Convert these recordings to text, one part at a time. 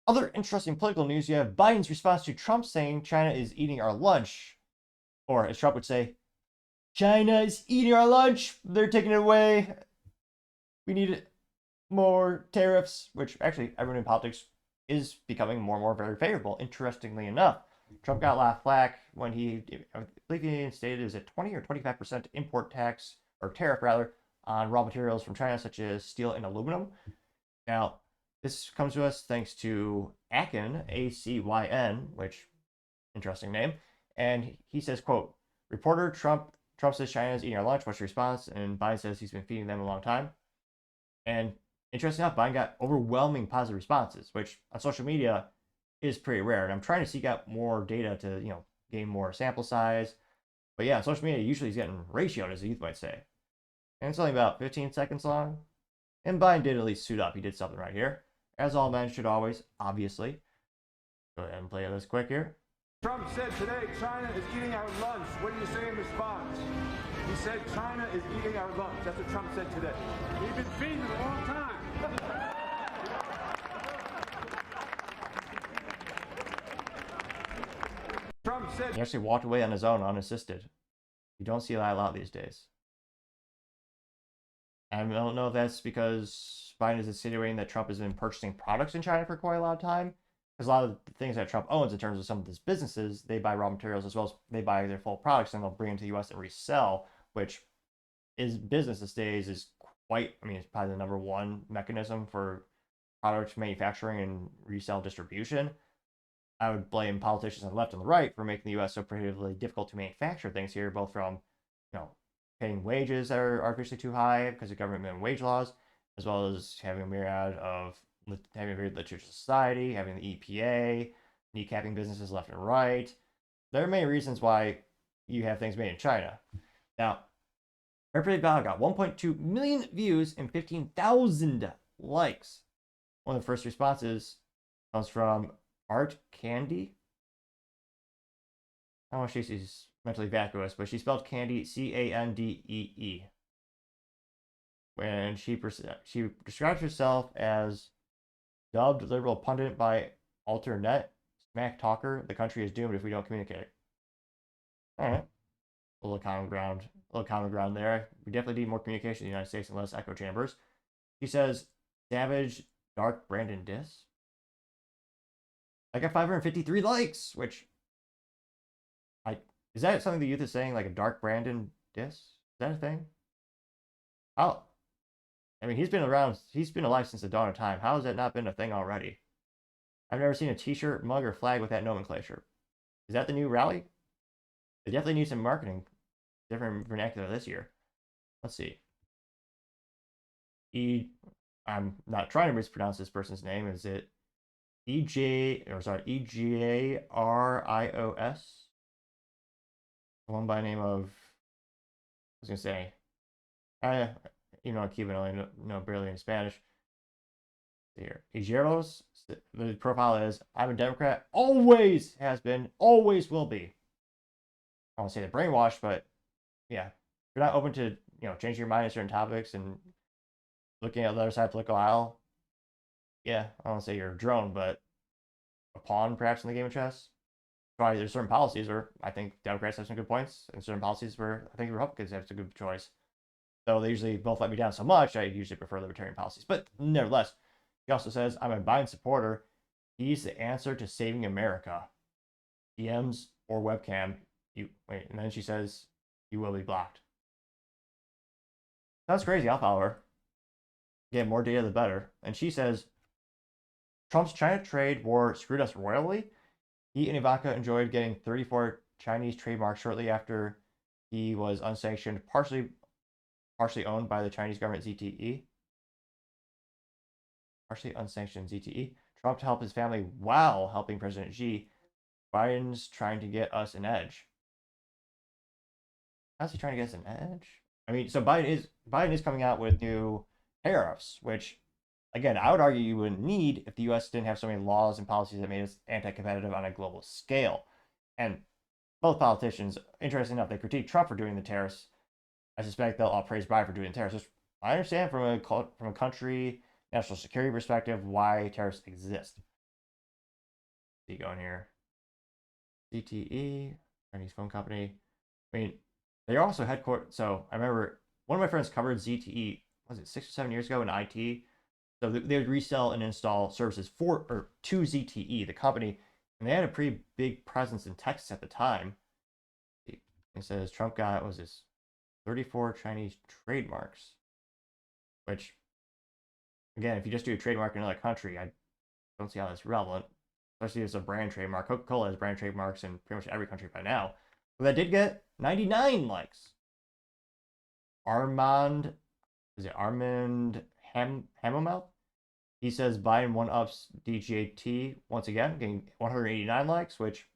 Other interesting political news, you have Biden's response to Trump saying China is eating our lunch. Or as Trump would say, China is eating our lunch. They're taking it away. We need more tariffs, which actually everyone in politics is becoming more and more very favorable, interestingly enough. Trump got a lot of flack when I believe he stated is a 20 or 25% import tax, or tariff rather, on raw materials from China, such as steel and aluminum. Now, this comes to us thanks to Acyn, A-C-Y-N, which, interesting name. And he says, quote, reporter Trump says China is eating our lunch. What's your response? And Biden says he's been feeding them a long time. And interesting enough, Biden got overwhelming positive responses, which on social media is pretty rare. And I'm trying to seek out more data to, gain more sample size. But yeah, on social media, usually he's getting ratioed, as the youth might say. And it's only about 15 seconds long. And Biden did at least suit up. He did something right here. As all men should always, obviously. Go ahead and play this quick here. Trump said today China is eating our lunch. What do you say in response? He said China is eating our lunch. That's what Trump said today. We've been feeding it a long time. Trump said he actually walked away on his own, unassisted. You don't see that a lot these days. I don't know if that's because Biden is insinuating that Trump has been purchasing products in China for quite a lot of time. Because a lot of the things that Trump owns in terms of some of his businesses, they buy raw materials as well as they buy their full products and they'll bring them to the US and resell, which is business these days is quite, it's probably the number one mechanism for product manufacturing and resale distribution. I would blame politicians on the left and the right for making the US so prohibitively difficult to manufacture things here, both from, paying wages that are artificially too high because of government minimum wage laws, as well as having a myriad of having a very litigious society, having the EPA, kneecapping businesses left and right. There are many reasons why you have things made in China. Now, Representative Bao got 1.2 million views and 15,000 likes. One of the first responses comes from Art Candy. I don't know if she's mentally vacuous, but she spelled Candy Candee. When she describes herself as dubbed liberal pundit by Alternet, smack talker, the country is doomed if we don't communicate. All right, a little common ground there. We definitely need more communication in the United States and less echo chambers. She says, savage, dark Brandon diss. I got 553 likes, which is that something the youth is saying, like a dark Brandon diss? Is that a thing? Oh, he's been around. He's been alive since the dawn of time. How has that not been a thing already? I've never seen a T-shirt, mug, or flag with that nomenclature. Is that the new rally? They definitely need some marketing, different vernacular this year. Let's see. I'm not trying to mispronounce this person's name. Is it EGARIOS? One by name of, I was gonna say, Cuban only know barely in Spanish. Here, Igeros. The profile is, I'm a Democrat, always has been, always will be. I don't say they're brainwashed, but yeah, if you're not open to changing your mind on certain topics and looking at the other side of the political aisle, yeah, I don't say you're a drone, but a pawn perhaps in the game of chess. Probably there's certain policies where I think Democrats have some good points, and certain policies where I think Republicans have some good choice. Though they usually both let me down so much, I usually prefer libertarian policies. But nevertheless, he also says, I'm a Biden supporter. He's the answer to saving America. DMs or webcam, and then she says, you will be blocked. That's crazy. I'll follow her. Get more data, the better. And she says, Trump's China trade war screwed us royally. He and Ivanka enjoyed getting 34 Chinese trademarks shortly after he was unsanctioned, partially owned by the Chinese government ZTE. Partially unsanctioned ZTE. Trump to help his family while helping President Xi. Biden's trying to get us an edge. How's he trying to get us an edge? So Biden is coming out with new tariffs, which, again, I would argue you wouldn't need if the U.S. didn't have so many laws and policies that made us anti-competitive on a global scale. And both politicians, interesting enough, they critique Trump for doing the tariffs. I suspect they'll all praise Biden for doing the tariffs, which I understand from a country national security perspective why tariffs exist. See going here. ZTE, Chinese phone company. I mean, they're also headquartered. So I remember one of my friends covered ZTE. Was it 6 or 7 years ago in IT? So they would resell and install services for or to ZTE, the company, and they had a pretty big presence in Texas at the time. It says Trump got was this 34 Chinese trademarks, which again, if you just do a trademark in another country, I don't see how that's relevant, especially as a brand trademark. Coca-Cola has brand trademarks in pretty much every country by now. But that did get 99 likes. Armand Hammermouth? He says Biden one-ups DJT once again, getting 189 likes, which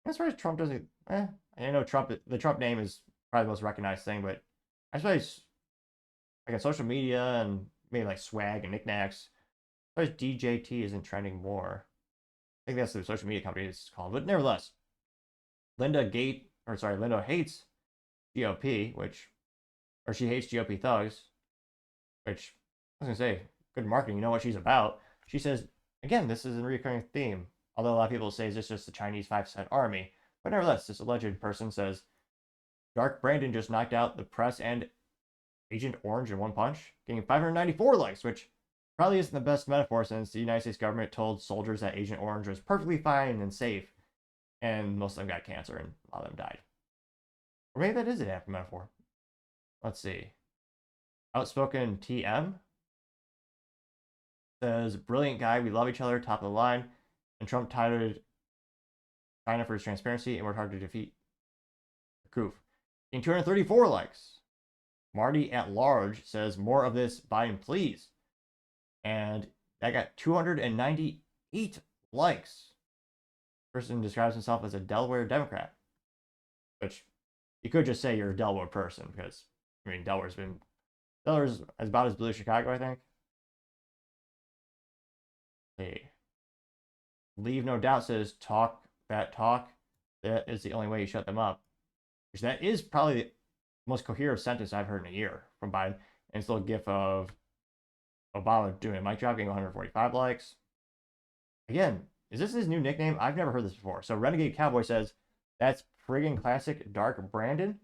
as far as Trump doesn't, I know the Trump name is probably the most recognized thing, but I suppose like on social media and maybe like swag and knickknacks, as far as DJT isn't trending more. I think that's the social media company it's called, but nevertheless, Linda hates GOP, or she hates GOP thugs, which I was gonna say, good marketing. You know what she's about. She says, again, this is a recurring theme. Although a lot of people say, is this just the Chinese 5% army? But nevertheless, this alleged person says, Dark Brandon just knocked out the press and Agent Orange in one punch, getting 594 likes, which probably isn't the best metaphor since the United States government told soldiers that Agent Orange was perfectly fine and safe, and most of them got cancer and a lot of them died. Or maybe that is an apt metaphor. Let's see. Outspoken TM says, brilliant guy, we love each other, top of the line. And Trump touted China for his transparency and worked hard to defeat Koof. Getting 234 likes. Marty at Large says, more of this, Biden, please. And that got 298 likes. Person describes himself as a Delaware Democrat, which you could just say you're a Delaware person because, I mean, Delaware's about as blue as Chicago, I think. Hey. Leave No Doubt says, talk that talk. That is the only way you shut them up. Which that is probably the most coherent sentence I've heard in a year from Biden. And it's a little gif of Obama doing a mic drop, getting 145 likes. Again, is this his new nickname? I've never heard this before. So Renegade Cowboy says, that's friggin' classic Dark Brandon.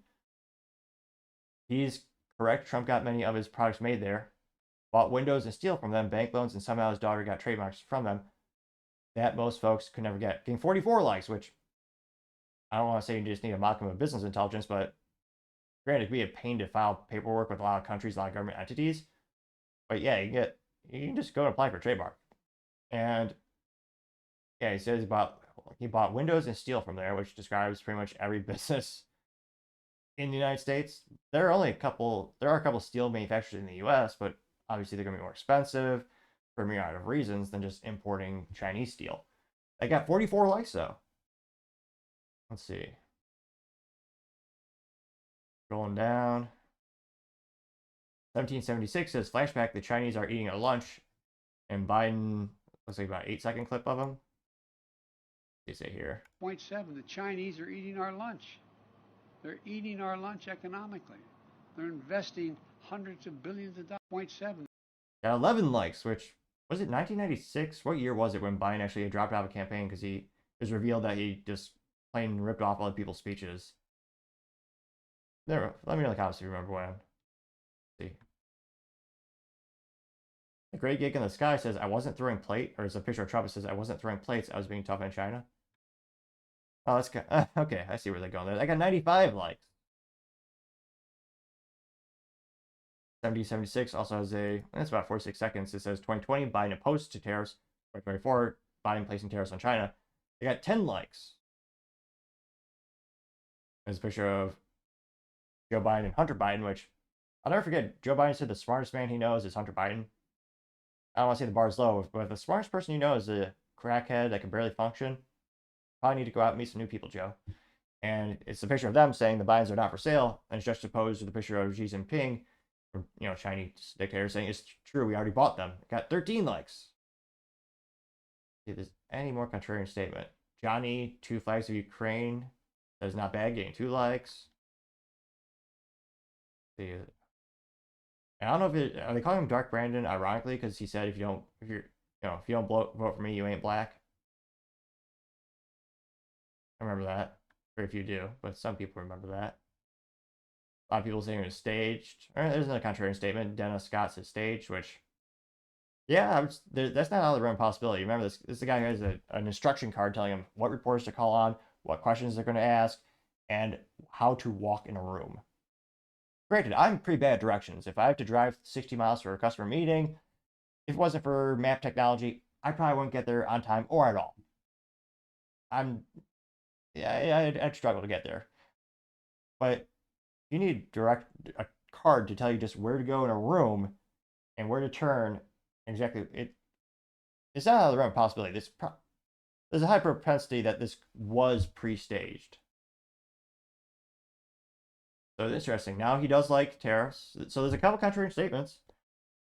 He's correct. Trump got many of his products made there. Bought windows and steel from them, bank loans, and somehow his daughter got trademarks from them that most folks could never get. Getting 44 likes, which I don't want to say you just need a modicum of business intelligence, but granted, it'd be a pain to file paperwork with a lot of countries, a lot of government entities. But yeah, you can just go and apply for a trademark. And yeah, he says he bought windows and steel from there, which describes pretty much every business in the United States. There are a couple steel manufacturers in the US, but obviously they're going to be more expensive for a myriad of reasons than just importing Chinese steel. They got 44 likes though. Let's see. Rolling down. 1776 says flashback, the Chinese are eating our lunch, and Biden looks like about 8-second clip of them. They say here. 0.7, the Chinese are eating our lunch. They're eating our lunch economically. They're investing hundreds of billions of dollars. 0.7. Got 11 likes, which was it 1996? What year was it when Biden actually dropped out of a campaign because it was revealed that he just plain ripped off other people's speeches? Let me know in the comments if you remember when. Let's see. The Great Gig in the Sky says, I wasn't throwing plate, or it's a picture of Trump that says, I wasn't throwing plates, I was being tough in China. Oh, that's good. Okay, I see where they're going there. I got 95 likes. 7076 also has that's about 46 seconds. It says 2020, Biden opposed to tariffs. 2024, Biden placing tariffs on China. They got 10 likes. There's a picture of Joe Biden and Hunter Biden, which I'll never forget. Joe Biden said the smartest man he knows is Hunter Biden. I don't want to say the bar is low, but if the smartest person you know is a crackhead that can barely function, probably need to go out and meet some new people, Joe. And it's a picture of them saying the Bidens are not for sale, and it's juxtaposed with the picture of Xi Jinping, Chinese dictator, saying it's true, we already bought them. It got 13 likes. If there's any more contrarian statement. Johnny, 2 flags of Ukraine, says not bad, getting 2 likes. See, I don't know if are they calling him Dark Brandon ironically because he said if you don't vote for me, you ain't black. remember that. Very few do, but some people remember that. A lot of people saying it was staged. There's another contrarian statement. Dennis Scott said staged, which, yeah, that's not out of the realm of possibility. Remember, this is a guy who has an instruction card telling him what reporters to call on, what questions they're going to ask, and how to walk in a room. Granted, I'm pretty bad at directions. If I have to drive 60 miles for a customer meeting, if it wasn't for map technology, I probably wouldn't get there on time or at all. I'd struggle to get there. But you need a card to tell you just where to go in a room and where to turn. Exactly, it's not out of the realm of possibility. There's a high propensity that this was pre-staged. So it's interesting. Now he does like tariffs. So there's a couple contrarian statements,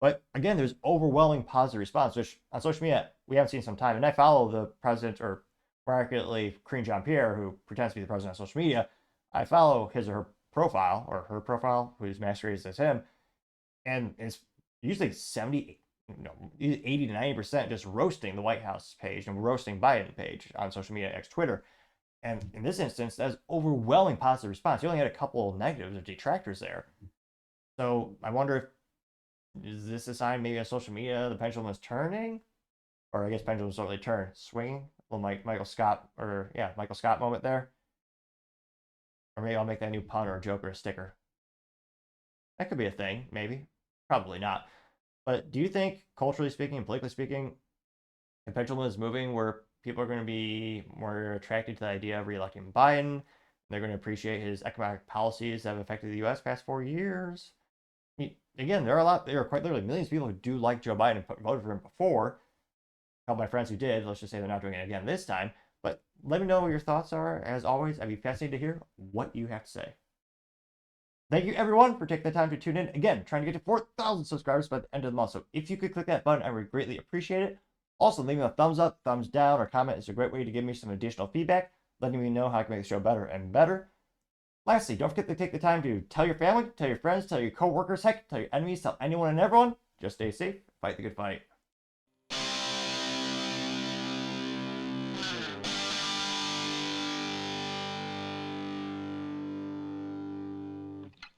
but again, there's overwhelming positive response, which on social media we haven't seen in some time. And I follow the president, or more accurately, Karine Jean-Pierre, who pretends to be the president on social media. I follow his or her profile, or her profile, who's masquerades as him, and it's usually 80 to 90% just roasting the White House page and roasting Biden page on social media, X, Twitter. And in this instance, that's overwhelming positive response. You only had a couple negatives or detractors there. So I wonder is this a sign maybe on social media the pendulum is turning? Or I guess pendulums don't really turn, swinging? Little Michael Scott moment there. Or maybe I'll make that new pun or a joke or a sticker. That could be a thing, maybe. Probably not. But do you think, culturally speaking and politically speaking, the pendulum is moving where people are going to be more attracted to the idea of re-electing Biden? They're going to appreciate his economic policies that have affected the U.S. past 4 years. Again, there are quite literally millions of people who do like Joe Biden and voted for him before. A couple of my friends who did, let's just say they're not doing it again this time. But let me know what your thoughts are. As always, I'd be fascinated to hear what you have to say. Thank you, everyone, for taking the time to tune in. Again, trying to get to 4,000 subscribers by the end of the month. So if you could click that button, I would greatly appreciate it. Also, leaving a thumbs up, thumbs down, or comment is a great way to give me some additional feedback, letting me know how I can make the show better and better. Lastly, don't forget to take the time to tell your family, tell your friends, tell your coworkers, heck, tell your enemies, tell anyone and everyone. Just stay safe, fight the good fight.